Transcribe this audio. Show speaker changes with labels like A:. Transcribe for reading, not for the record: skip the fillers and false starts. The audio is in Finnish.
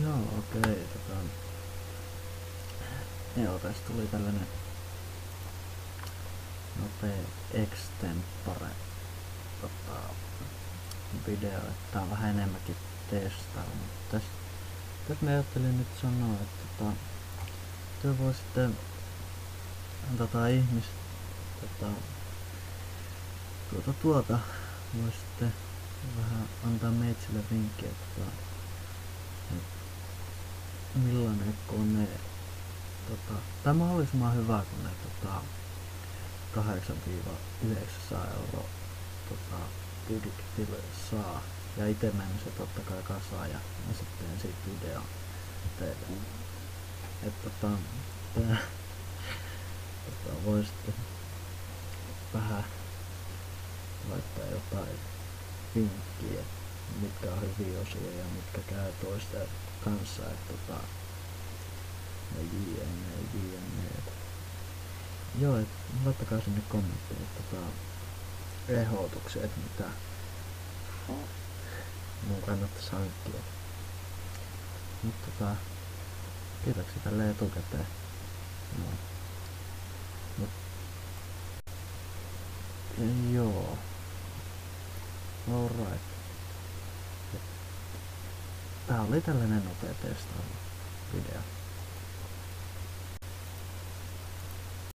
A: Joo, okei. Joo, tästä tuli tällainen nopea extempore tota, video, että tää on vähän enemmänkin testailu, mutta tässä mä ajattelin nyt sanoa, että te voisitte ihmis voisitte vähän antaa meitsille vinkkiä, että millainen kone tai mahdollisimman hyvä kone 8-900 € budjetilla saa. Ja ite mennä se totta kai kasaan ja sitten siitä video teille. Että voisitte vähän laittaa jotain vinkkiä, mitkä on hyviä osia ja mitkä käy toisten kanssa, että jne. Joo, laittakaa sinne kommenttiin ehdotuksia, että mitä mun kannattaisi hankkia. Mutta kiitoksia tälle etukäteen. No. Joo. Alright. Tää oli tällainen nopea testailu video.